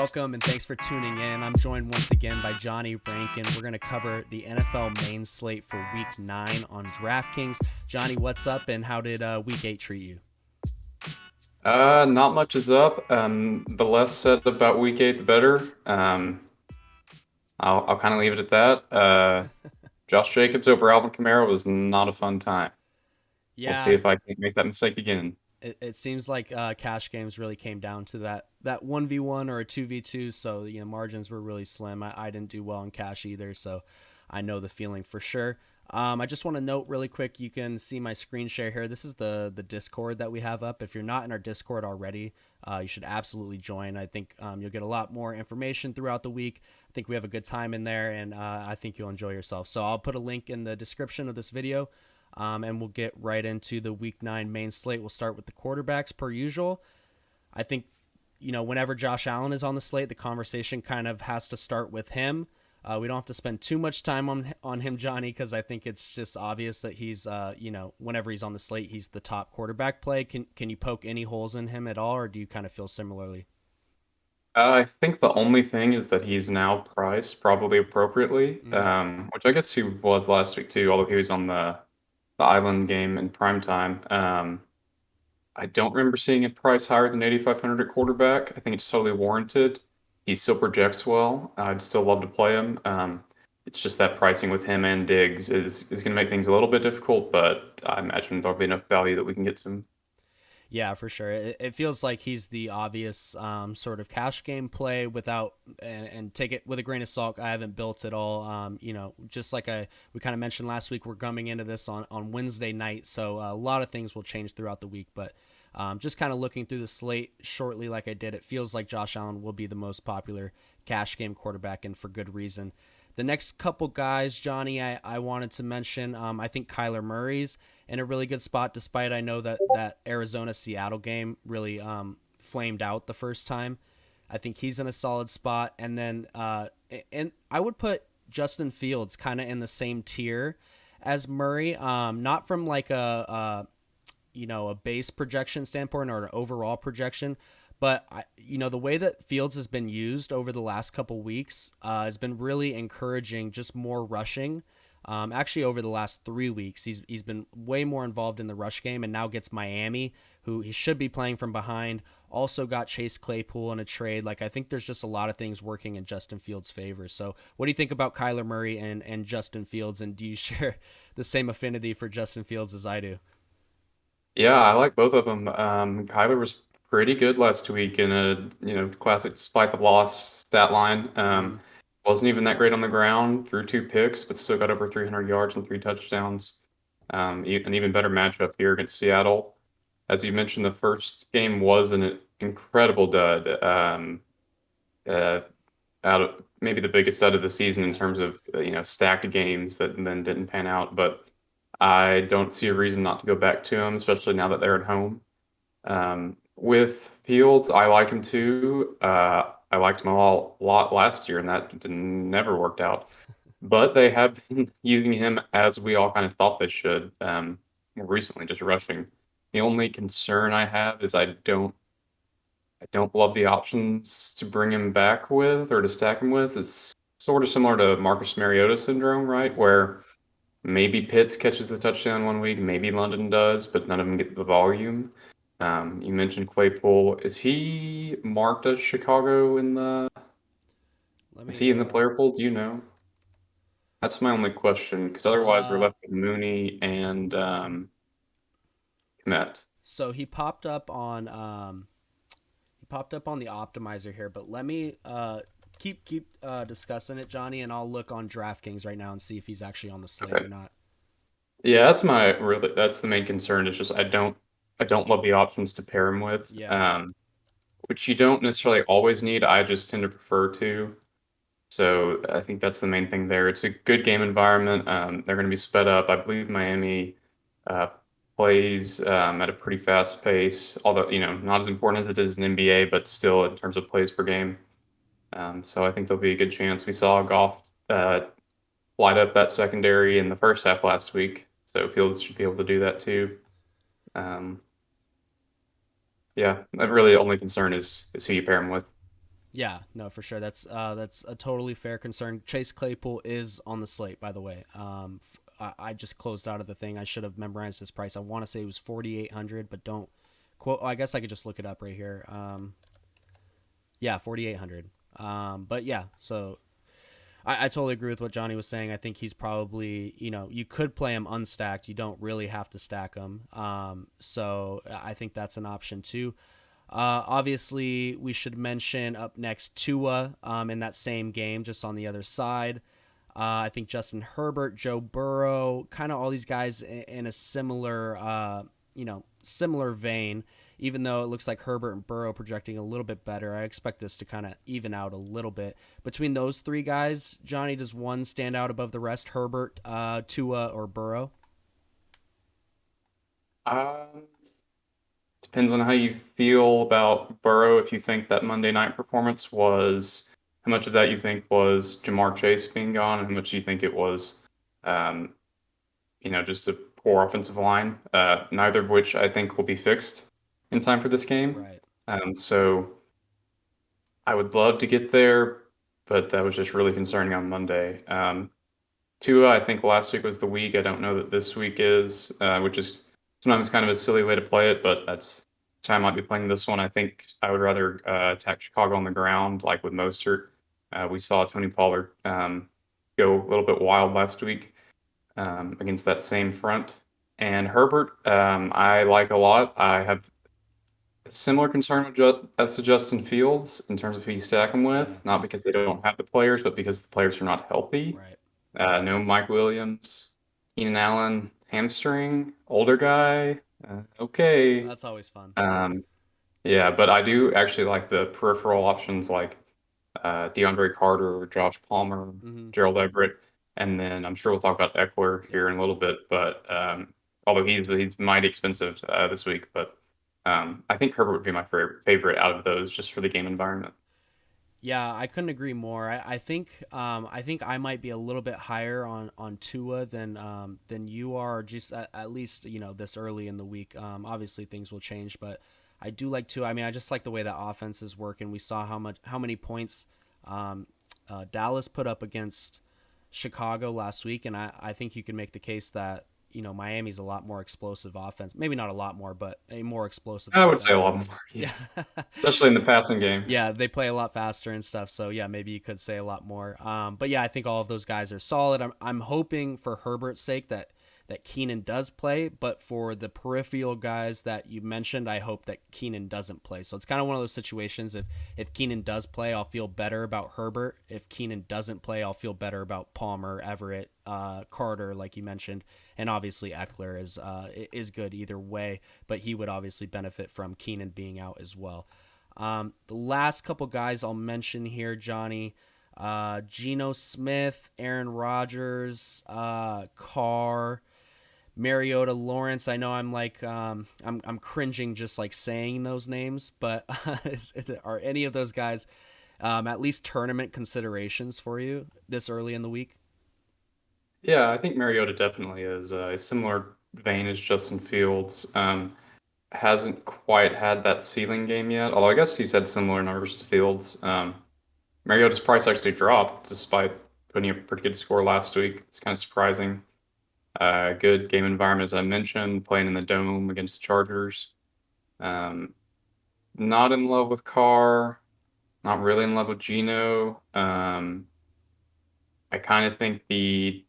welcome and thanks for tuning in. I'm joined once again by Jonny Rankin. We're going to cover the NFL main slate for Week 9 on DraftKings. Jonny, what's up and how did Week 8 treat you? Not much is up. The less said about week 8, the better. I'll kind of leave it at that. Josh Jacobs over Alvin Kamara was not a fun time. We'll see Yeah, if I can make that mistake again. it seems like cash games really came down to that 1v1 or a 2v2, so margins were really slim. I didn't do well in cash either, so I know the feeling for sure. I just want to note really quick, you can see my screen share here. This is the Discord that we have up. If you're not in our Discord already, you should absolutely join. I think you'll get a lot more information throughout the week. I think we have a good time in there, and I think you'll enjoy yourself. So I'll put a link in the description of this video, and we'll get right into the Week 9 main slate. We'll start with the quarterbacks per usual. I think, whenever Josh Allen is on the slate, the conversation kind of has to start with him. We don't have to spend too much time on him, Jonny, because I think it's just obvious that he's, whenever he's on the slate, he's the top quarterback play. Can you poke any holes in him at all, or do you kind of feel similarly? I think the only thing is that he's now priced probably appropriately, Mm. which I guess he was last week too, although he was on the Island game in prime time. I don't remember seeing a price higher than 8,500 at quarterback. I think it's totally warranted. He still projects well. I'd still love to play him. It's just that pricing with him and Diggs is going to make things a little bit difficult, but I imagine there'll be enough value that we can get to him. Yeah, for sure. It feels like he's the obvious sort of cash game play without and take it with a grain of salt. I haven't built it all. Just like we kind of mentioned last week, we're coming into this on Wednesday night, so a lot of things will change throughout the week. But just kind of looking through the slate shortly, like I did, it feels like Josh Allen will be the most popular cash game quarterback, and for good reason. The next couple guys, Jonny, I wanted to mention. I think Kyler Murray's in a really good spot, despite I know that Arizona Seattle game really flamed out the first time. I think he's in a solid spot, and then and I would put Justin Fields kind of in the same tier as Murray, not from like a base projection standpoint or an overall projection. But the way that Fields has been used over the last couple weeks has been really encouraging. Just more rushing. Actually, over the last 3 weeks, he's been way more involved in the rush game, and now gets Miami, who he should be playing from behind. Also got Chase Claypool in a trade. Like, I think there's just a lot of things working in Justin Fields' favor. So, what do you think about Kyler Murray and Justin Fields? And do you share the same affinity for Justin Fields as I do? Yeah, I like both of them. Kyler was pretty good last week in a classic despite the loss stat line. Mm-hmm. Wasn't even that great on the ground, threw 2 picks, but still got over 300 yards and 3 touchdowns. An even better matchup here against Seattle. As you mentioned, the first game was an incredible dud. Uh, Out of maybe the biggest stud of the season in terms of stacked games that then didn't pan out. But I don't see a reason not to go back to him, especially now that they're at home. With Fields, I like him too. I liked him a lot last year, and that never worked out. But they have been using him as we all kind of thought they should. More recently, just rushing. The only concern I have is I don't love the options to bring him back with or to stack him with. It's sort of similar to Marcus Mariota syndrome, right? Where maybe Pitts catches the touchdown one week, maybe London does, but none of them get the volume. You mentioned Claypool. Is he marked as Chicago in the? Let Is me he in the player pool? Do you know? That's my only question, because otherwise we're uh left with Mooney and Kmet. so he popped up on the optimizer here, but let me keep discussing it, Jonny, and I'll look on DraftKings right now and see if he's actually on the slate Okay. or not. Yeah, that's the main concern. Is just I don't love the options to pair him with. Yeah. Which you don't necessarily always need. I just tend to prefer to. So I think that's the main thing there. It's a good game environment. They're going to be sped up. I believe Miami uh, plays at a pretty fast pace, although not as important as it is in NBA, but still in terms of plays per game. So I think there'll be a good chance. We saw Goff light up that secondary in the first half last week, so Fields should be able to do that too. Um, yeah, really the only concern is who you pair him with. Yeah, no, for sure. That's a totally fair concern. Chase Claypool is on the slate, by the way. I just closed out of the thing. I should have memorized this price. I want to say it was 4,800, but don't quote. I guess I could just look it up right here. Yeah, 4,800. But yeah, so I totally agree with what Johnny was saying. I think he's probably, you could play him unstacked. You don't really have to stack him. So I think that's an option too. Obviously, we should mention up next Tua in that same game, just on the other side. I think Justin Herbert, Joe Burrow, kind of all these guys in a similar, similar vein. Even though it looks like Herbert and Burrow projecting a little bit better, I expect this to kind of even out a little bit. Between those three guys, Johnny, does one stand out above the rest? Herbert, Tua, or Burrow? Um, Depends on how you feel about Burrow. If you think that Monday night performance was, how much of that you think was Jamar Chase being gone, and how much you think it was, um, just a poor offensive line. Neither of which I think will be fixed in time for this game. Right. So I would love to get there, but that was just really concerning on Monday. Tua, I think last week was the week. I don't know that this week is, which is sometimes kind of a silly way to play it, but that's how I might be playing this one. I think I would rather attack Chicago on the ground, like with Mostert. We saw Tony Pollard go a little bit wild last week against that same front. And Herbert, I like a lot. I have a similar concern with as to Justin Fields in terms of who you stack him Yeah. with, not because they don't have the players, but because the players are not healthy. Right. No Mike Williams, Keenan Allen, hamstring, older guy. Okay. That's always fun. Um, yeah, but I do actually like the peripheral options like DeAndre Carter, Josh Palmer, Hmm. Gerald Everett, and then I'm sure we'll talk about Eckler Yeah. here in a little bit. But although he's mighty expensive this week, but I think Herbert would be my favorite out of those just for the game environment. Yeah, I couldn't agree more. I think I might be a little bit higher on Tua than you are. Just at least this early in the week. Obviously things will change, but I do like Tua. I mean, I just like the way that offense is working. We saw how many points um, Dallas put up against Chicago last week, and I think you can make the case that Miami's a lot more explosive offense. Maybe not a lot more, but a more explosive I would say a offense. lot more, yeah, Yeah. especially in the passing game. Yeah, they play a lot faster and stuff. So yeah, maybe you could say a lot more. But yeah, I think all of those guys are solid. I'm hoping for Herbert's sake that Keenan does play, but for the peripheral guys that you mentioned, I hope that Keenan doesn't play. So it's kind of one of those situations. If Keenan does play, I'll feel better about Herbert. If Keenan doesn't play, I'll feel better about Palmer, Everett, Carter, like you mentioned, and obviously Eckler is good either way. But he would obviously benefit from Keenan being out as well. The last couple guys I'll mention here, Johnny, Geno Smith, Aaron Rodgers, Carr, Mariota, Lawrence. I know I'm like I'm cringing just like saying those names, but are any of those guys at least tournament considerations for you this early in the week? Yeah, I think Mariota definitely is a similar vein as Justin Fields. Hasn't quite had that ceiling game yet, although I guess he's had similar numbers to Fields. Mariota's price actually dropped despite putting up a pretty good score last week. It's kind of surprising. Good game environment, as I mentioned, playing in the dome against the Chargers. Um, Not in love with Carr, not really in love with Geno. I kind of think the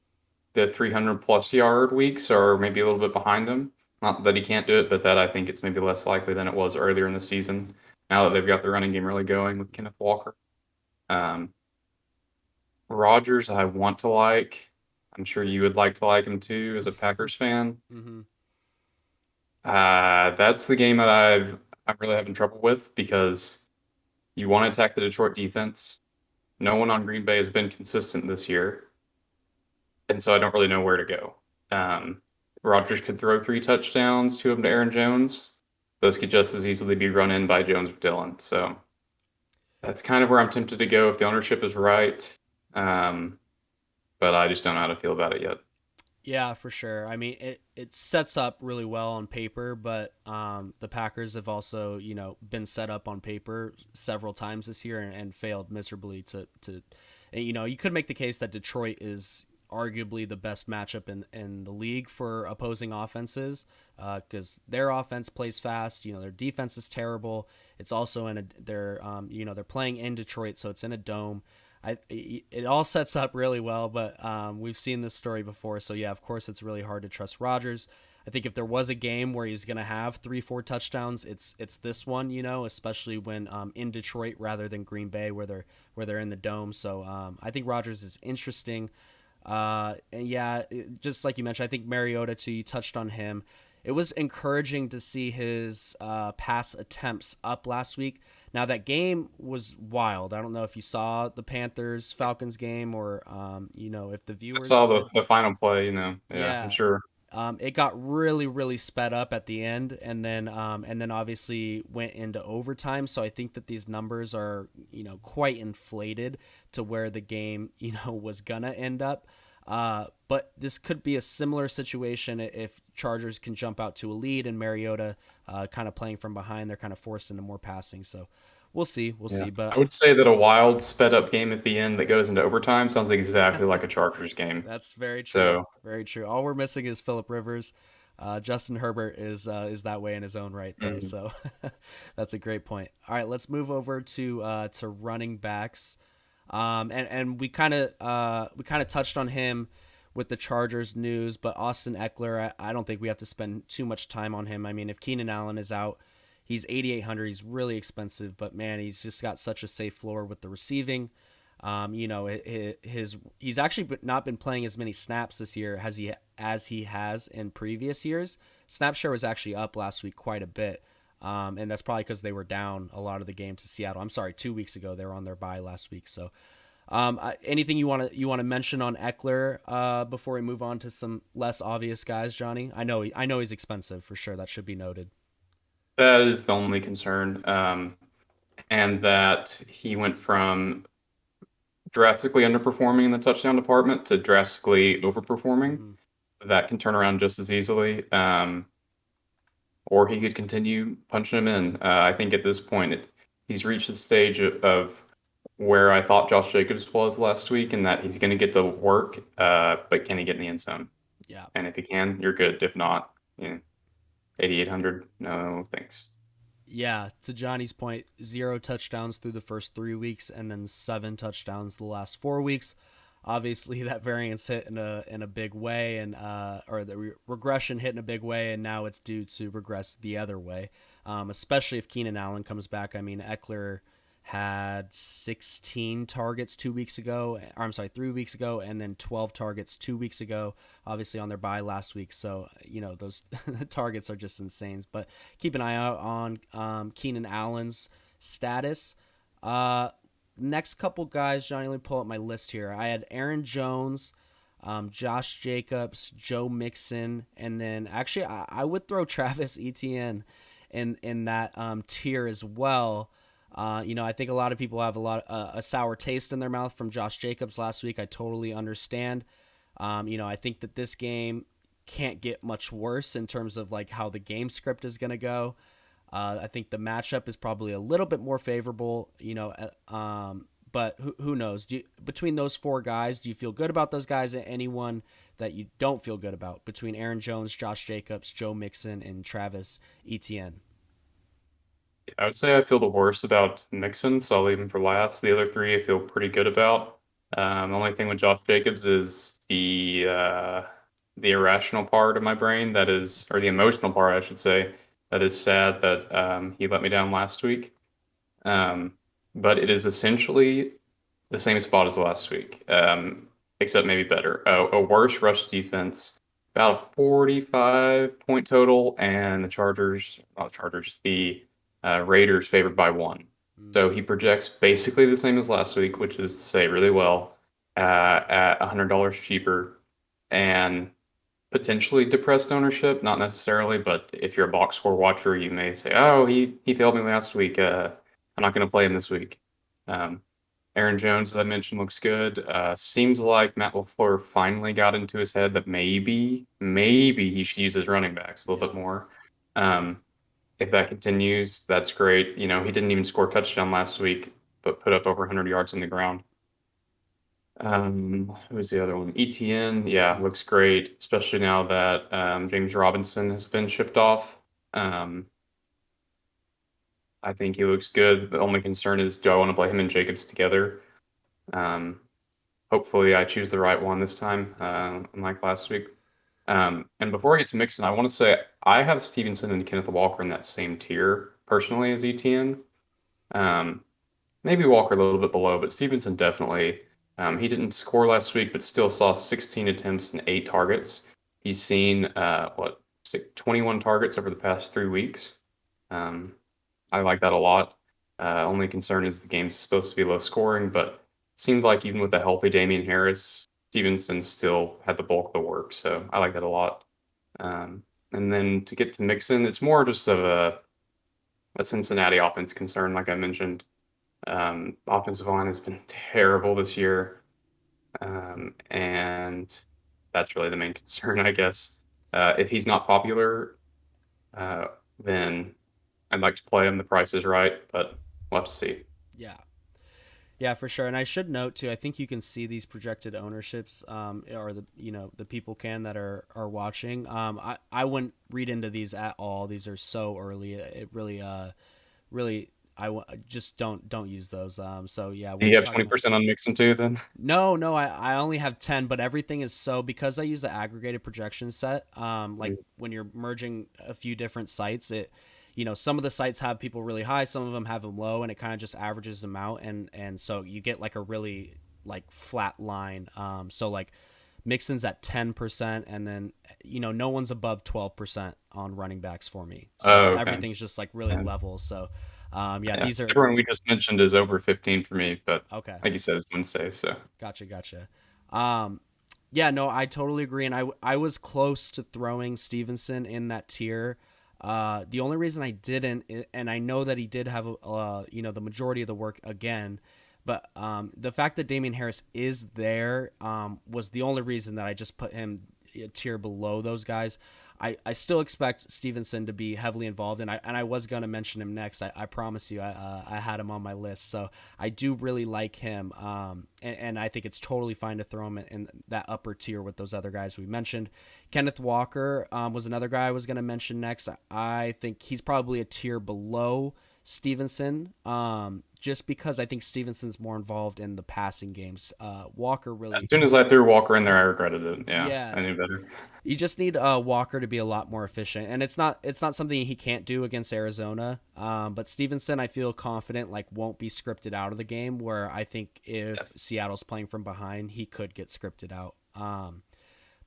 300 plus yard weeks are maybe a little bit behind him. Not that he can't do it, but that I think it's maybe less likely than it was earlier in the season. Now that they've got the running game really going with Kenneth Walker. Um, Rodgers, I want to like. I'm sure you would like to like him too as a Packers fan. Mm-hmm. That's the game that I'm really having trouble with because you want to attack the Detroit defense. No one on Green Bay has been consistent this year, and so I don't really know where to go. Um, Rodgers could throw 3 touchdowns, 2 of them to Aaron Jones. Those could just as easily be run in by Jones or Dillon. So that's kind of where I'm tempted to go if the ownership is right. Um, but I just don't know how to feel about it yet. Yeah, for sure. I mean, it sets up really well on paper, but the Packers have also, been set up on paper several times this year and failed miserably to you could make the case that Detroit is arguably the best matchup in the league for opposing offenses because their offense plays fast. Their defense is terrible. It's also they're playing in Detroit, so it's in a dome. It all sets up really well, but we've seen this story before, so yeah, of course it's really hard to trust Rodgers. I think if there was a game where he's going to have 3-4 touchdowns, it's this one, especially when in Detroit rather than Green Bay where they're in the dome. So I think Rodgers is interesting. And yeah, just like you mentioned, I think Mariota too. You touched on him. It was encouraging to see his pass attempts up last week. Now that game was wild. I don't know if you saw the Panthers Falcons game or if the I viewers saw did. the final play, yeah, I'm Yeah, sure. it got really really sped up at the end, and then obviously went into overtime. So I think that these numbers are quite inflated to where the game was gonna end up. But this could be a similar situation if Chargers can jump out to a lead and Mariota kind of playing from behind. They're kind of forced into more passing. So we'll see. We'll Yeah. see. I would say that a wild sped up game at the end that goes into overtime sounds exactly like a Chargers game. That's very true. So, Very true. All we're missing is Philip Rivers. Justin Herbert is that way in his own right, though. mm, So that's a great point. All right, let's move over to running backs. And we kind of touched on him with the Chargers news, but Austin Eckler, I don't think we have to spend too much time on him. I mean, if Keenan Allen is out, he's 8,800. He's really expensive, but man, he's just got such a safe floor with the receiving. He's actually not been playing as many snaps this year as he has in previous years. Snap share was actually up last week quite a bit. And that's probably because they were down a lot of the game to Seattle. I'm sorry, 2 weeks ago they were on their bye last week. So, anything you want to mention on Eckler before we move on to some less obvious guys, Johnny? I know he's expensive for sure. That should be noted. that is the only concern. And that he went from drastically underperforming in the touchdown department to drastically overperforming. Mm-hmm. That can turn around just as easily. Or he could continue punching him in. I think at this point, he's reached the stage of where I thought Josh Jacobs was last week, and that he's going to get the work, but can he get in the end zone? Yeah. And if he can, you're good. If not, 8,800, no thanks. Yeah, to Johnny's point, 0 touchdowns through the first 3 weeks, and then 7 touchdowns the last 4 weeks. Obviously, that variance hit in a big way, and or the regression hit in a big way, and now it's due to regress the other way. Especially if Keenan Allen comes back. I mean, Eckler had 16 targets 2 weeks ago. Or I'm sorry, 3 weeks ago, and then 12 targets 2 weeks ago. Obviously on their bye last week, so those targets are just insane. But keep an eye out on Keenan Allen's status. Next couple guys, Johnny. Let me pull up my list here. I had Aaron Jones, Josh Jacobs, Joe Mixon, and then actually I would throw Travis Etienne in that tier as well. I think a lot of people have a sour taste in their mouth from Josh Jacobs last week. I totally understand. I think that this game can't get much worse in terms of like how the game script is going to go. I think the matchup is probably a little bit more favorable, but who knows? Between those four guys, do you feel good about those guys? Anyone that you don't feel good about between Aaron Jones, Josh Jacobs, Joe Mixon, and Travis Etienne? I would say I feel the worst about Mixon, so I'll leave him for last. The other three I feel pretty good about. The only thing with Josh Jacobs is the irrational part of my brain that is, or the emotional part, I should say, that is sad that he let me down last week. Um, but it is essentially the same spot as last week, except maybe better. A worse rush defense, about a 45 point total, and the Chargers, not the Chargers, the Raiders favored by one. Mm. So he projects basically the same as last week, which is to say really well, at $100 cheaper and potentially depressed ownership. Not necessarily, but if you're a box score watcher, you may say, "Oh, he failed me last week. I'm not going to play him this week." Um, Aaron Jones, as I mentioned, looks good. Seems like Matt LaFleur finally got into his head that maybe he should use his running backs a little bit Yeah. more. Um, if that continues, that's great. You know, he didn't even score a touchdown last week, but put up over 100 yards on the ground. Who was the other one? ETN, yeah, looks great, especially now that James Robinson has been shipped off. Um, I think he looks good. The only concern is, do I want to play him and Jacobs together? Um, Hopefully, I choose the right one this time, unlike last week. And before I get to Mixon, I want to say I have Stevenson and Kenneth Walker in that same tier personally as ETN. Um, Maybe Walker a little bit below, but Stevenson definitely. He didn't score last week, but still saw 16 attempts and 8 targets. He's seen 21 targets over the past 3 weeks. Um, I like that a lot. Only concern is the game's supposed to be low scoring, but it seemed like even with a healthy Damian Harris, Stevenson still had the bulk of the work. So I like that a lot. And then to get to Mixon, it's more just of a Cincinnati offense concern, like I mentioned. Offensive line has been terrible this year, and that's really the main concern, I guess. If he's not popular, uh, then I'd like to play him. The price is right, but we'll have to see. Yeah. Yeah, for sure. And I should note too, I think you can see these projected ownerships, or the the people can that are watching. I wouldn't read into these at all. These are so early. It really really just don't use those. So yeah, Do when you we're have talking about 20% on Mixon too, then? no, I only have 10, but everything is so because I use the aggregated projection set. Like when you're merging a few different sites, some of the sites have people really high, some of them have them low, and it kind of just averages them out, and so you get like a really like flat line. So like Mixon's at 10%, and then no one's above 12% on running backs for me. So Oh, okay. everything's just like really Yeah. level. So yeah, Yeah. these are Everyone we just mentioned is over 15 for me, but okay. like you said, it's Wednesday, so. Gotcha. Um, yeah, no, I totally agree, and I was close to throwing Stevenson in that tier. The only reason I didn't, and I know that he did have the majority of the work again, but the fact that Damian Harris is there was the only reason that I just put him a tier below those guys. I still expect Stevenson to be heavily involved, and I was going to mention him next. I promise you, I had him on my list, so I do really like him, and I think it's totally fine to throw him in that upper tier with those other guys we mentioned. Kenneth Walker was another guy I was going to mention next. I think he's probably a tier below Stevenson, just because I think Stevenson's more involved in the passing games. Walker As really, soon as I threw Walker in there, I regretted it. Yeah, yeah, I knew better. you just need Walker to be a lot more efficient, and it's not something he can't do against Arizona. But Stevenson, I feel confident like won't be scripted out of the game. Where I think Yeah. if Seattle's playing from behind, he could get scripted out.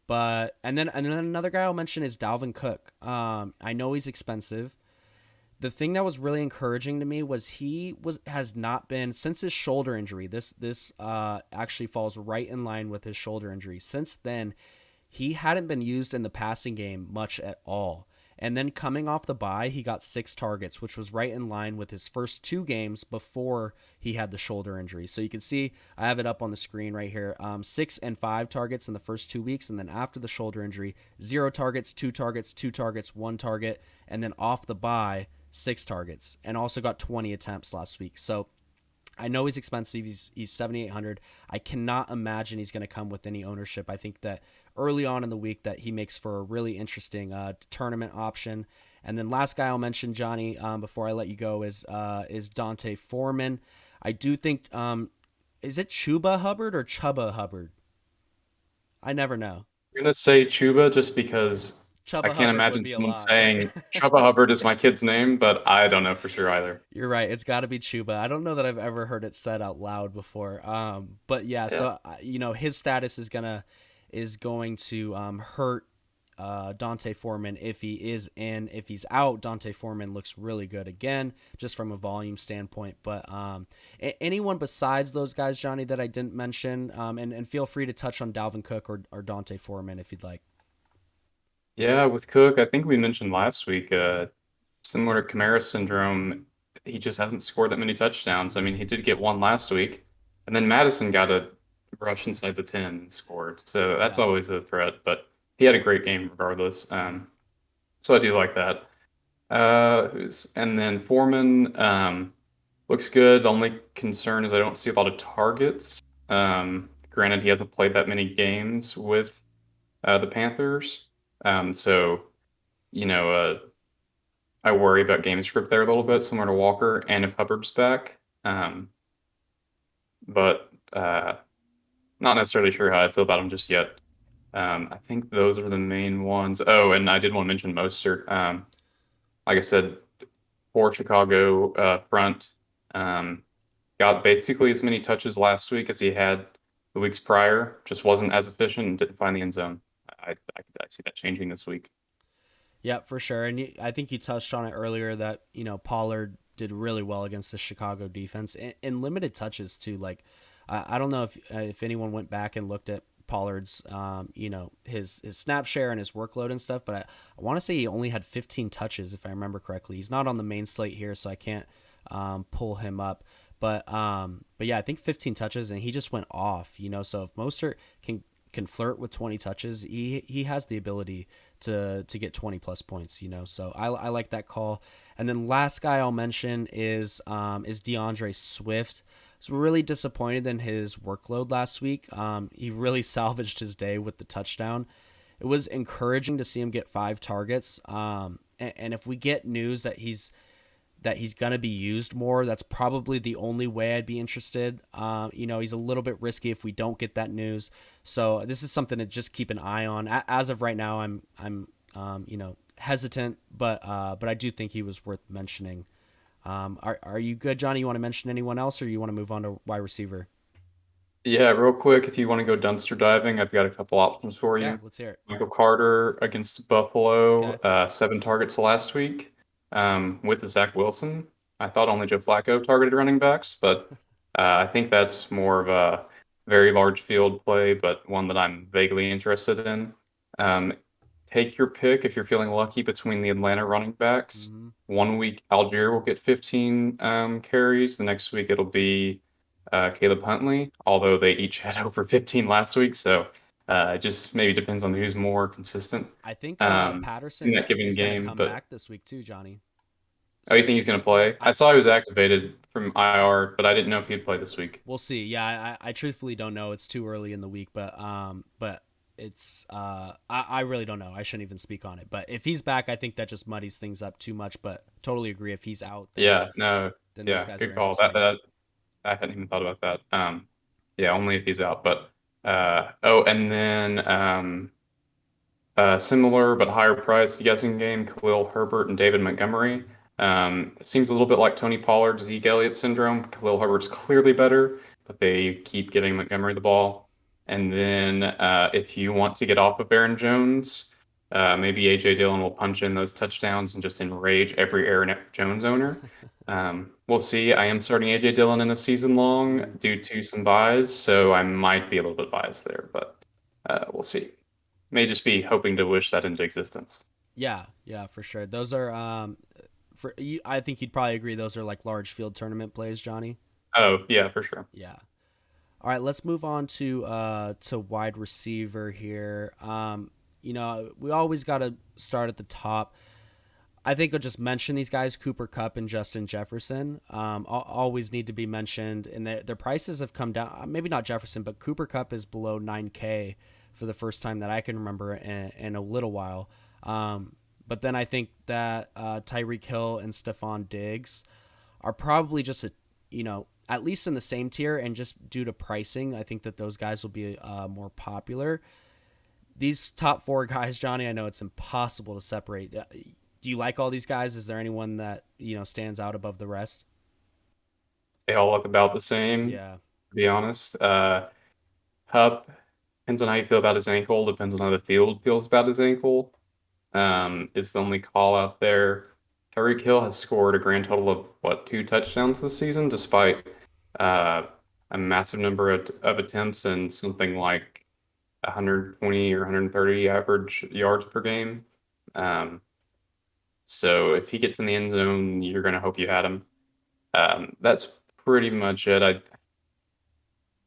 But and then another guy I'll mention is Dalvin Cook. I know he's expensive. The thing that was really encouraging to me was he has not been since his shoulder injury. This actually falls right in line with his shoulder injury. Since then, he hadn't been used in the passing game much at all. And then coming off the bye, he got 6 targets, which was right in line with his first 2 games before he had the shoulder injury. So you can see I have it up on the screen right here: 6 and 5 targets in the first 2 weeks, and then after the shoulder injury, 0 targets, 2 targets, 2 targets, 1 target, and then off the bye, 6 targets, and also got 20 attempts last week. So I know he's expensive. He's 7,800. I cannot imagine he's going to come with any ownership. I think that early on in the week that he makes for a really interesting tournament option. And then last guy I'll mention, Johnny, before I let you go, is Dante Foreman. I do think is it Chuba Hubbard or Chuba Hubbard? I never know. I'm gonna say Chuba just because I Chuba can't Hubbard would imagine be a someone lock. saying Chuba Hubbard is my kid's name, but I don't know for sure either. You're right. It's got to be Chuba. I don't know that I've ever heard it said out loud before. But yeah. Yeah. So his status is going to hurt Dante Foreman if he is in. If he's out, Dante Foreman looks really good again, just from a volume standpoint. But anyone besides those guys, Johnny, that I didn't mention, and feel free to touch on Dalvin Cook or Dante Foreman if you'd like. Yeah, with Cook, I think we mentioned last week, similar to Kamara syndrome, he just hasn't scored that many touchdowns. I mean, he did get one last week, And then Madison got a rush inside the 10 and scored. So that's Yeah. always a threat, but he had a great game regardless. So I do like that. And then Foreman looks good. The only concern is I don't see a lot of targets. Granted, he hasn't played that many games with the Panthers. So, you know, I worry about game script there a little bit, similar to Walker, and if Hubbard's back. But not necessarily sure how I feel about him just yet. I think those are the main ones. Oh, and I did want to mention Mostert. Like I said, for Chicago front, um, got basically as many touches last week as he had the weeks prior. Just wasn't as efficient and didn't find the end zone. I see that changing this week. Yeah, for sure. And I think you touched on it earlier that, Pollard did really well against the Chicago defense in limited touches too. Like, I don't know if anyone went back and looked at Pollard's, his snap share and his workload and stuff, but I want to say he only had 15 touches if I remember correctly. He's not on the main slate here, so I can't pull him up. But yeah, I think 15 touches and he just went off. So if Mostert can flirt with 20 touches, he has the ability to get 20 plus points. So I like that call. And then last guy I'll mention is DeAndre Swift. I was really disappointed in his workload last week. He really salvaged his day with the touchdown. It was encouraging to see him get 5 targets. And if we get news that he's going to be used more, that's probably the only way I'd be interested. He's a little bit risky if we don't get that news. So this is something to just keep an eye on. As of right now, I'm hesitant, but I do think he was worth mentioning. Are you good, Johnny? You want to mention anyone else, or you want to move on to wide receiver? Yeah, real quick, if you want to go dumpster diving, I've got a couple options for Yeah, you. let's hear it. Michael Carter against Buffalo, Okay. 7 targets last week with Zach Wilson. I thought only Joe Flacco targeted running backs, but I think that's more of a very large field play, but one that I'm vaguely interested in. Um, Take your pick if you're feeling lucky between the Atlanta running backs. Mm-hmm. One week, Algier will get 15 carries. The next week, it'll be Caleb Huntley, although they each had over 15 last week. So it just maybe depends on who's more consistent I think in Patterson that given is going to game. come But back this week too, Johnny. oh, you So think he's going to play? I I saw he was activated from IR, but I didn't know if he'd play this week. we'll see. Yeah, I truthfully don't know. It's too early in the week, but it's I really don't know. I shouldn't even speak on it. But if he's back, I think that just muddies things up too much. But totally agree. If he's out, then Yeah, no, those yeah, guys are good call. That interesting. that I hadn't even thought about that. Yeah, only if he's out. But oh, and then similar but higher price guessing game, Khalil Herbert and David Montgomery. It seems a little bit like Tony Pollard's Zeke Elliott syndrome. Khalil Herbert's clearly better, but they keep giving Montgomery the ball. And then if you want to get off of Aaron Jones, maybe AJ Dillon will punch in those touchdowns and just enrage every Aaron Jones owner. We'll see. I am starting AJ Dillon in a season long Ooh. due to some buys, so I might be a little bit biased there, but we'll see. May just be hoping to wish that into existence. Yeah, yeah, for sure. Those are for you. I think you'd probably agree. Those are like large field tournament plays, Johnny. Oh, yeah, for sure. Yeah. All right, let's move on to wide receiver here. We always got to start at the top. I think I'll just mention these guys: Cooper Cup and Justin Jefferson. Always need to be mentioned, and their prices have come down. Maybe not Jefferson, but Cooper Cup is below 9K for the first time that I can remember in a little while. But then I think that Tyreek Hill and Stephon Diggs are probably just at least in the same tier, and just due to pricing, I think that those guys will be more popular. These top four guys, Johnny, I know it's impossible to separate. Do you like all these guys? Is there anyone that stands out above the rest? They all look about the same, Yeah. to be honest. Hupp, depends on how you feel about his ankle, depends on how the field feels about his ankle. Is the only call out there. Tyreek Hill has scored a grand total of, what, 2 touchdowns this season, despite uh, a massive number of attempts and something like 120 or 130 average yards per game. Um, so if he gets in the end zone, you're going to hope you had him. That's pretty much it.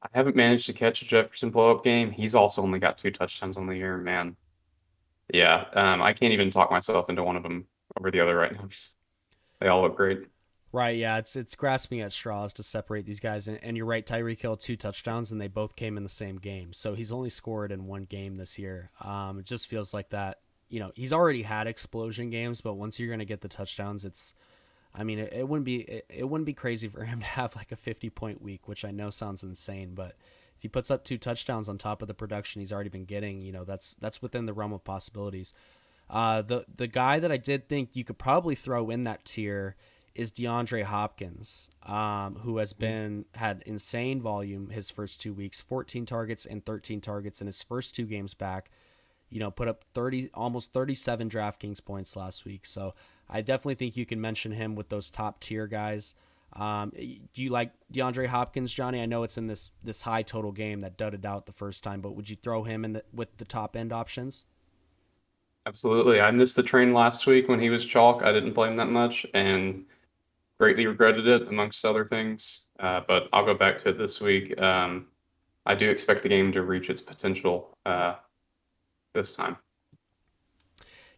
I haven't managed to catch a Jefferson blow-up game. He's also only got 2 touchdowns on the year, man. Yeah, I can't even talk myself into one of them over the other right now. They all look great. Right, yeah, it's grasping at straws to separate these guys, and you're right. Tyreek Hill 2 touchdowns, and they both came in the same game. So he's only scored in one game this year. It just feels like that. He's already had explosion games, but once you're gonna get the touchdowns, it's. I mean, it wouldn't be crazy for him to have like a 50-point week, which I know sounds insane, but if he puts up 2 touchdowns on top of the production he's already been getting, that's within the realm of possibilities. The guy that I did think you could probably throw in that tier is DeAndre Hopkins, who has been had insane volume his first 2 weeks, 14 targets and 13 targets in his first 2 games back. Put up 30, almost 37 DraftKings points last week. So I definitely think you can mention him with those top tier guys. Do you like DeAndre Hopkins, Johnny? I know it's in this high total game that dudded out the first time, but would you throw him with the top end options? Absolutely. I missed the train last week when he was chalk. I didn't blame that much and greatly regretted it, amongst other things. But I'll go back to it this week. I do expect the game to reach its potential this time.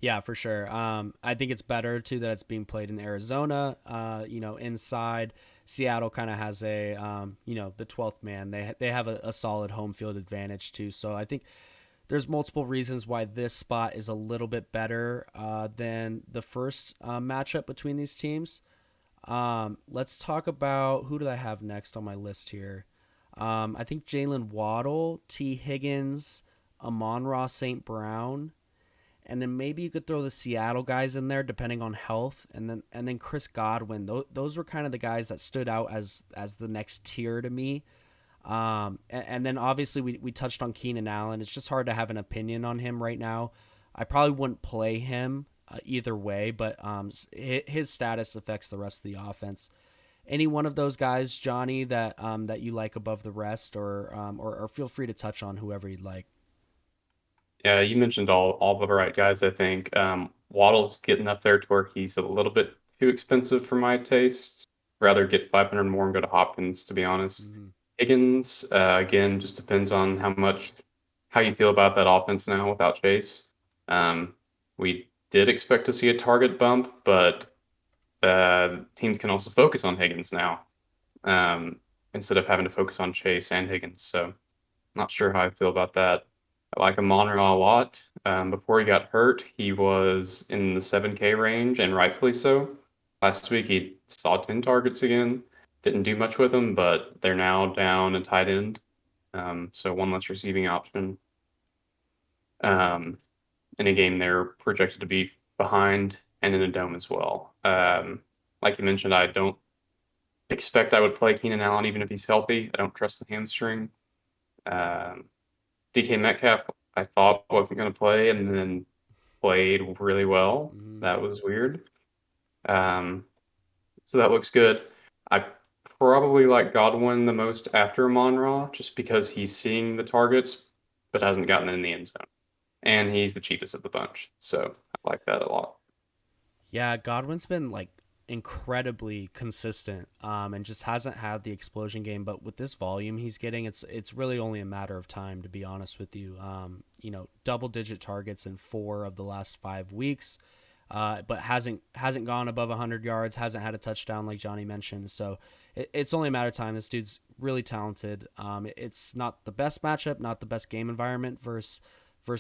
Yeah, for sure. I think it's better too that it's being played in Arizona. Inside Seattle kind of has the 12th man. They have a solid home field advantage too. So I think there's multiple reasons why this spot is a little bit better than the first matchup between these teams. Let's talk about who do I have next on my list here. I think Jalen Waddle, T. Higgins, Amon-Ra St. Brown, and then maybe you could throw the Seattle guys in there depending on health, and then Chris Godwin. Those were kind of the guys that stood out as the next tier to me. And then obviously we touched on Keenan Allen. It's just hard to have an opinion on him right now. I probably wouldn't play him either way, but his status affects the rest of the offense. Any one of those guys, Johnny, that you like above the rest, or feel free to touch on whoever you'd like. Yeah, you mentioned all the right guys, I think. Waddle's getting up there to where he's a little bit too expensive for my tastes. Rather get 500 more and go to Hopkins, to be honest. Mm-hmm. Higgins, again, just depends on how you feel about that offense now without Chase. We did expect to see a target bump, but teams can also focus on Higgins now, instead of having to focus on Chase and Higgins. So not sure how I feel about that. I like Amon-Ra a lot. Before he got hurt, he was in the 7K range, and rightfully so. Last week he saw 10 targets again. Didn't do much with them, but they're now down a tight end. So one less receiving option. In a game they're projected to be behind and in a dome as well. Like you mentioned, I don't expect I would play Keenan Allen even if he's healthy. I don't trust the hamstring. Um, DK Metcalf, I thought wasn't going to play and then played really well. Mm-hmm. That was weird. Um, so that looks good. I probably like Godwin the most after Amon-Ra just because he's seeing the targets but hasn't gotten in the end zone. And he's the cheapest of the bunch. So I like that a lot. Yeah, Godwin's been like incredibly consistent, and just hasn't had the explosion game. But with this volume he's getting, it's really only a matter of time, to be honest with you. Double digit targets in 4 of the last 5 weeks, but hasn't gone above 100 yards, hasn't had a touchdown like Johnny mentioned. So it's only a matter of time. This dude's really talented. It's not the best matchup, not the best game environment versus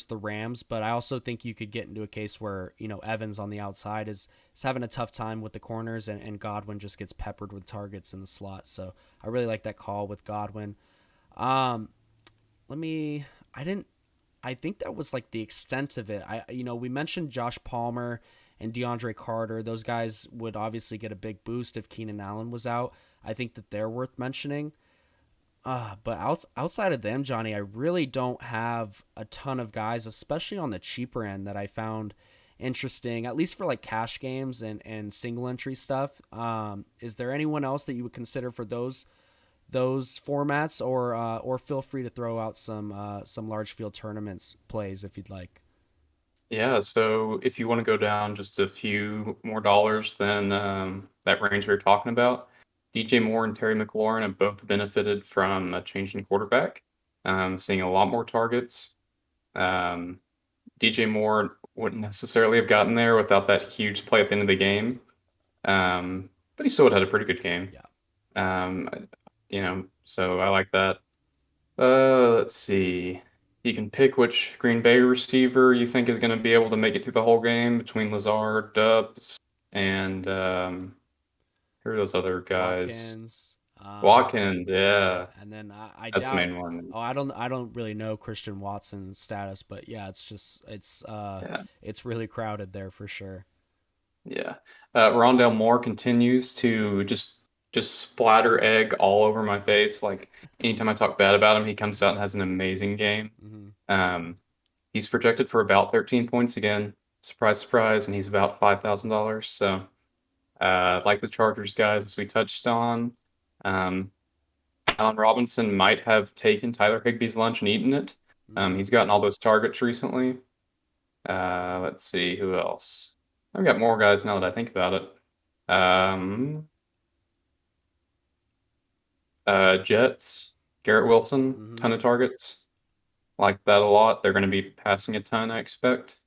the Rams, but I also think you could get into a case where Evans on the outside is having a tough time with the corners, and Godwin just gets peppered with targets in the slot. So I really like that call with Godwin. Um, let me. I think that was like the extent of it. We mentioned Josh Palmer and DeAndre Carter. Those guys would obviously get a big boost if Keenan Allen was out. I think that they're worth mentioning. But outside of them, Johnny, I really don't have a ton of guys, especially on the cheaper end, that I found interesting, at least for like cash games and single entry stuff. Is there anyone else that you would consider for those formats, or feel free to throw out some large field tournaments plays if you'd like. Yeah, so if you want to go down just a few more dollars than that range we were talking about, DJ Moore and Terry McLaurin have both benefited from a change in quarterback, seeing a lot more targets. Um, DJ Moore wouldn't necessarily have gotten there without that huge play at the end of the game, but he still had a pretty good game. Yeah. Um, so I like that. Let's see. You can pick which Green Bay receiver you think is going to be able to make it through the whole game between Lazard, Dubs, and who are those other guys? Watkins. Watkins, Yeah, yeah, and then I that's the doubt. main one. Oh, I don't really know Christian Watson's status, but yeah, Yeah, it's really crowded there for sure. yeah. Rondell Moore continues to just splatter egg all over my face. Like anytime I talk bad about him, he comes out and has an amazing game. Hmm. Um, he's projected for about 13 points again. Surprise, surprise, and he's about $5,000. So, like the Chargers guys, as we touched on, um, Allen Robinson might have taken Tyler Higbee's lunch and eaten it. Hmm. He's gotten all those targets recently. Let's see who else. I've got more guys now that I think about it. Jets, Garrett Wilson, Hmm. ton of targets. Like that a lot. They're going to be passing a ton, I expect.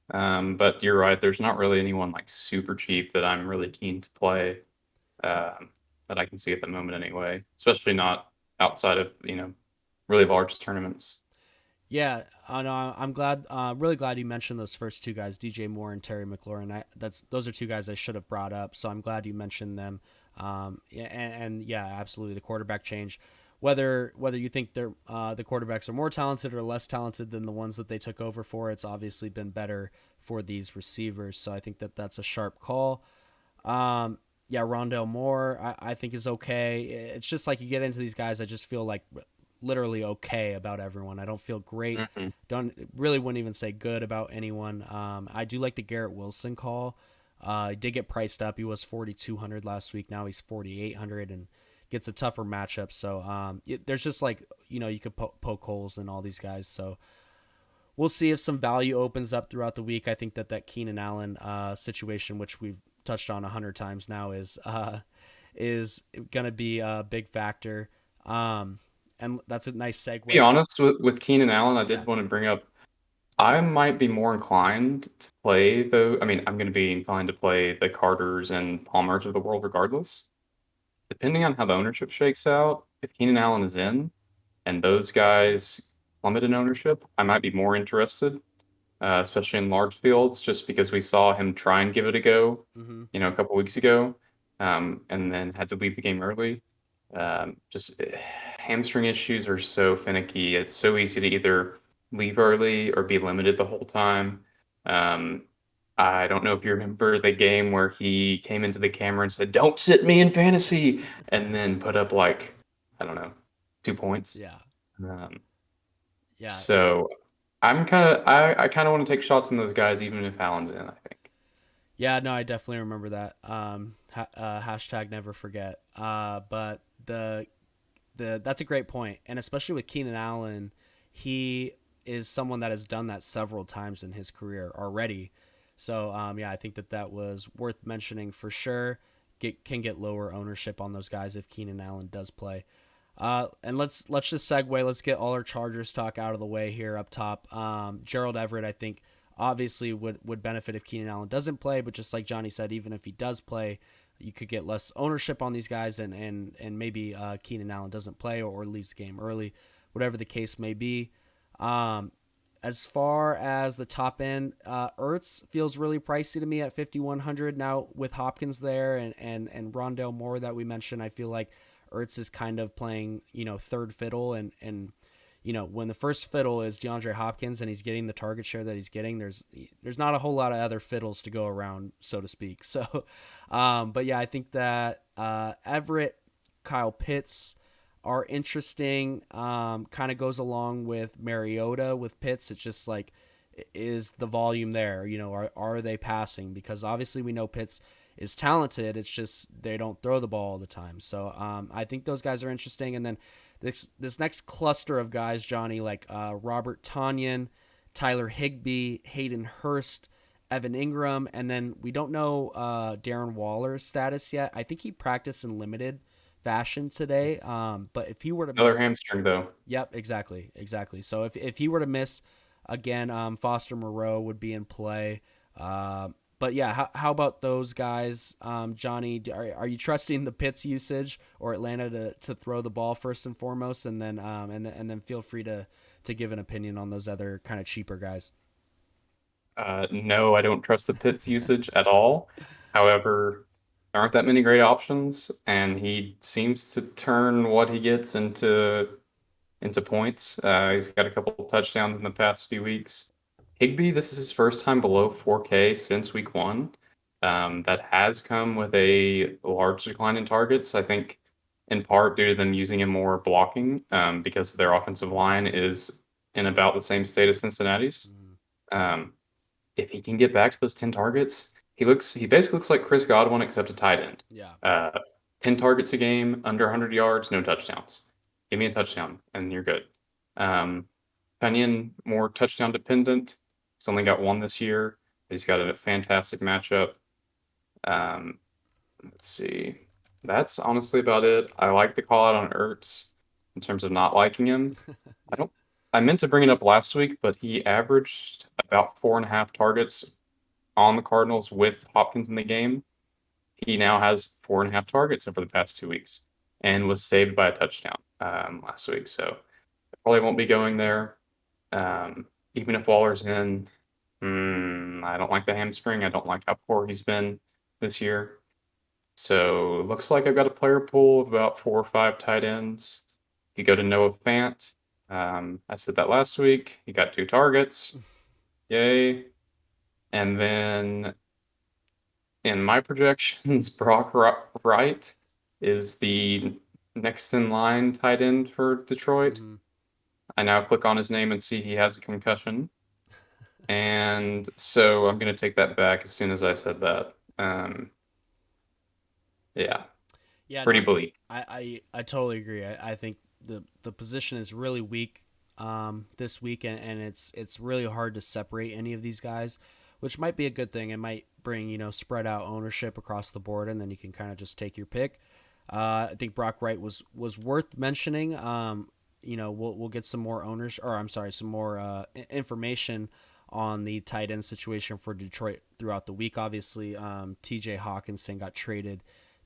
But you're right. There's not really anyone like super cheap that I'm really keen to play um, that I can see at the moment anyway. Especially not outside of really large tournaments. Yeah, no, I'm glad. Really glad you mentioned those first two guys, DJ Moore and Terry McLaurin. Those are two guys I should have brought up. So I'm glad you mentioned them. Yeah, and yeah, absolutely, the quarterback change. Whether you think the quarterbacks are more talented or less talented than the ones that they took over for, it's obviously been better for these receivers. So I think that that's a sharp call. Yeah, Rondell Moore, I think is okay. It's just like you get into these guys, I just feel like literally okay about everyone. I don't feel great. Hmm. Don't really wouldn't even say good about anyone. I do like the Garrett Wilson call. He did get priced up. He was 4,200 last week. Now he's 4,800 and gets a tougher matchup. So there's just like you could poke holes in all these guys. So we'll see if some value opens up throughout the week. I think that Keenan Allen situation, which we've touched on 100 times now, is going to be a big factor. And that's a nice To be segue. honest, with Keenan Allen, I Yeah. did want to bring up I might be more inclined to play though. I mean, I'm going to be inclined to play the Carters and Palmers of the world regardless. Depending on how the ownership shakes out, if Keenan Allen is in and those guys plummet in ownership, I might be more interested, especially in large fields, just because we saw him try and give it a go, Hmm. a couple weeks ago, and then had to leave the game early. Hamstring issues are so finicky. It's so easy to either leave early or be limited the whole time. Um, I don't know if you remember the game where he came into the camera and said, "Don't sit me in fantasy," and then put up like, I don't know, 2 points. Yeah. Um, Yeah. so I kind of want to take shots on those guys, even if Allen's in, I think. Yeah. No, I definitely remember that. Hashtag never forget. But the that's a great point, and especially with Keenan Allen, he is someone that has done that several times in his career already. So yeah, I think that was worth mentioning for sure. Can get lower ownership on those guys if Keenan Allen does play. And let's just segue. Let's get all our Chargers talk out of the way here up top. Gerald Everett, I think, obviously would benefit if Keenan Allen doesn't play, but just like Johnny said, even if he does play, you could get less ownership on these guys, and maybe Keenan Allen doesn't play or leaves the game early, whatever the case may be. As far as the top end, Ertz feels really pricey to me at 5,100 now with Hopkins there and Rondell Moore that we mentioned. I feel like Ertz is kind of playing third fiddle and when the first fiddle is DeAndre Hopkins and he's getting the target share that he's getting, there's not a whole lot of other fiddles to go around, so to speak. So, but yeah, I think that Everett, Kyle Pitts are interesting. Kind of goes along with Mariota with Pitts. It's just like, is the volume there? Are they passing? Because obviously we know Pitts is talented. It's just they don't throw the ball all the time. So I think those guys are interesting. And then this next cluster of guys, Johnny, like Robert Tanyan, Tyler Higbee, Hayden Hurst, Evan Ingram, and then we don't know Darren Waller's status yet. I think he practiced in limited fashion today. But if he were to Another miss, hamstring though. yep, exactly, exactly. So if he were to miss again, Foster Moreau would be in play. But yeah, how about those guys, Johnny? Are you trusting the Pitts usage or Atlanta to throw the ball first and foremost, and then and then feel free to give an opinion on those other kind of cheaper guys. No, I don't trust the Pitts usage at all. However, there aren't that many great options, and he seems to turn what he gets into points. He's got a couple touchdowns in the past few weeks. Higby, this is his first time below 4K since week one. That has come with a large decline in targets, I think, in part due to them using him more blocking, because their offensive line is in about the same state as Cincinnati's. Mm, Um, if he can get back to those 10 targets, he basically looks like Chris Godwin except a tight end. yeah. Uh, 10 targets a game, under 100 yards, no touchdowns. Give me a touchdown and you're good. Penyon, more touchdown dependent. He's only got one this year. He's got a fantastic matchup. Um, let's see. That's honestly about it. I like the call out on Ertz in terms of not liking him. I don't. I meant to bring it up last week, but he averaged about 4.5 targets on the Cardinals with Hopkins in the game. He now has 4.5 targets over the past 2 weeks and was saved by a touchdown last week. So I probably won't be going there. Even if Waller's in, I don't like the hamstring. I don't like how poor he's been this year. So it looks like I've got a player pool of about 4 or 5 tight ends. You go to Noah Fant. I said that last week. He got 2 targets. Yay. And then in my projections, Brock Wright is the next in line tight end for Detroit. Mm-hmm. I now click on his name and see he has a concussion. And so I'm going to take that back as soon as I said that. Yeah, Yeah, pretty no, bleak. I totally agree. I think the position is really weak this week, and it's really hard to separate any of these guys, which might be a good thing. It might bring spread out ownership across the board, and then you can kind of just take your pick. I think Brock Wright was worth mentioning. We'll get some more owners, or I'm sorry, some more information on the tight end situation for Detroit throughout the week. Obviously, T.J. Hawkinson got traded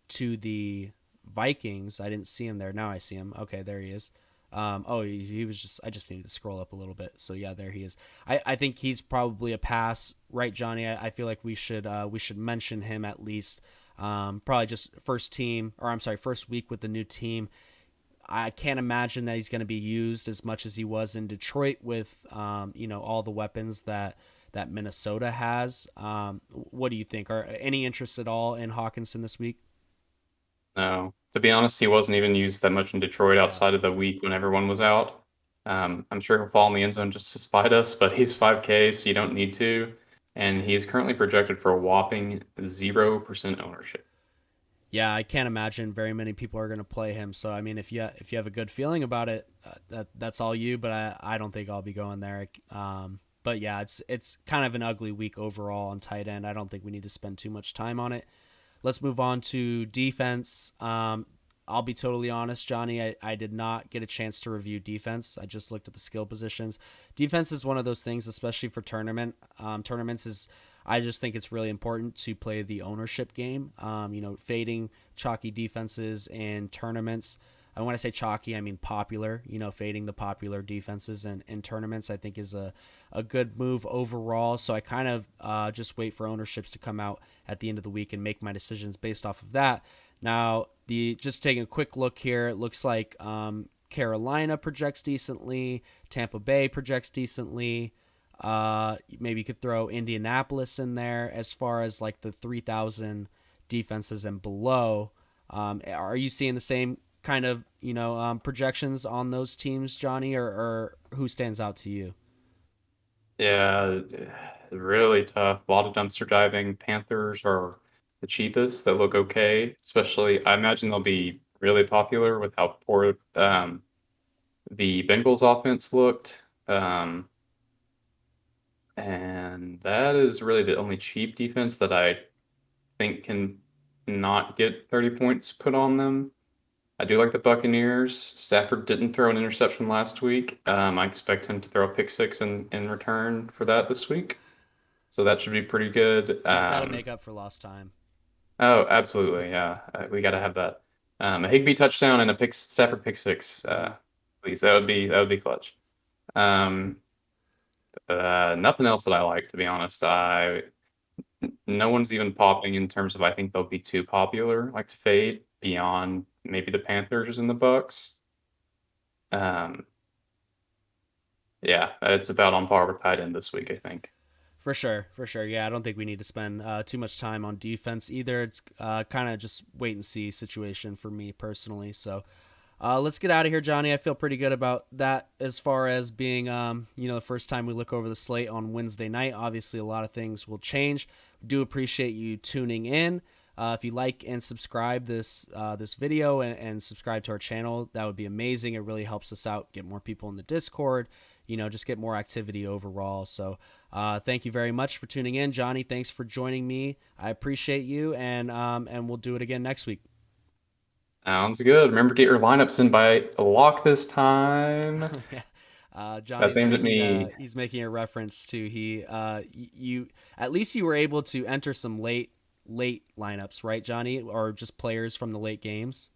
to the Vikings. I didn't see him there. Now I see him. Okay, there he is. He was just. I just needed to scroll up a little bit. So yeah, there he is. I think he's probably a pass, right, Johnny? I feel like we should mention him at least. Probably just first team, or I'm sorry, first week with the new team. I can't imagine that he's going to be used as much as he was in Detroit with all the weapons that Minnesota has. What do you think? Are any interest at all in Hawkinson this week? No, to be honest, he wasn't even used that much in Detroit Yeah. outside of the week when everyone was out. I'm sure he'll fall in the end zone just to spite us, but he's 5K, so you don't need to. And he's currently projected for a whopping 0% ownership. Yeah, I can't imagine very many people are going to play him. So I mean, if you have a good feeling about it, that's all you. But I don't think I'll be going there. But yeah, it's kind of an ugly week overall on tight end. I don't think we need to spend too much time on it. Let's move on to defense. I'll be totally honest, Johnny. I did not get a chance to review defense. I just looked at the skill positions. Defense is one of those things, especially for tournaments is I just think it's really important to play the ownership game. Fading chalky defenses in tournaments. And when I say chalky, I mean popular. Fading the popular defenses in tournaments, I think is a good move overall. So I kind of just wait for ownerships to come out at the end of the week and make my decisions based off of that. Now, just taking a quick look here, it looks like Carolina projects decently, Tampa Bay projects decently. Maybe you could throw Indianapolis in there as far as like the 3,000 defenses and below. Are you seeing the same kind of projections on those teams, Johnny, or who stands out to you? Yeah, really tough. A lot of dumpster diving. Panthers are the cheapest that look okay, especially I imagine they'll be really popular with how poor the Bengals offense looked. And that is really the only cheap defense that I think can not get 30 points put on them. I do like the Buccaneers. Stafford didn't throw an interception last week. I expect him to throw a pick six in return for that this week. So that should be pretty good. He's got to make up for lost time. Oh, absolutely. Yeah. We got to have that. A Higbee touchdown and a Stafford pick six. Mm-hmm. Please. That would be clutch. Um, Nothing else that I like, to be honest. No one's even popping in terms of I think they'll be too popular, like to fade beyond maybe the Panthers and the Bucks. Um, yeah, it's about on par with tight end this week, I think. For sure, for sure. Yeah, I don't think we need to spend too much time on defense either. It's kind of just wait and see situation for me personally. So let's get out of here, Johnny. I feel pretty good about that as far as being, the first time we look over the slate on Wednesday night. Obviously, a lot of things will change. We do appreciate you tuning in. If you like and subscribe this video and subscribe to our channel, that would be amazing. It really helps us out, get more people in the Discord, just get more activity overall. So thank you very much for tuning in. Johnny, thanks for joining me. I appreciate you, and we'll do it again next week. Sounds good. Remember, get your lineups in by a lock this time. Yeah. That's Johnny's aimed at making me. he's making a reference to you at least you were able to enter some late lineups, right, Johnny, or just players from the late games?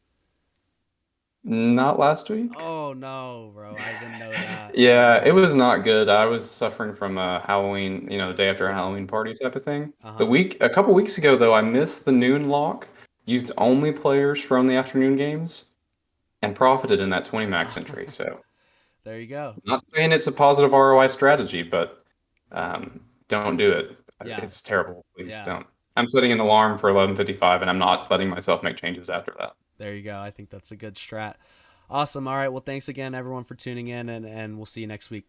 Not last week. Oh no, bro, I didn't know that. I didn't Yeah, know it that. was not good. I was suffering from a Halloween, the day after a Halloween party type of thing. Uh-huh. A couple weeks ago though, I missed the noon lock, used only players from the afternoon games, and profited in that 20 max entry. So, There you go. not saying it's a positive ROI strategy, but don't do it. Yeah. It's terrible. Please Yeah. don't. I'm setting an alarm for 11:55, and I'm not letting myself make changes after that. There you go. I think that's a good strat. Awesome. All right. Well, thanks again everyone for tuning in, and we'll see you next week.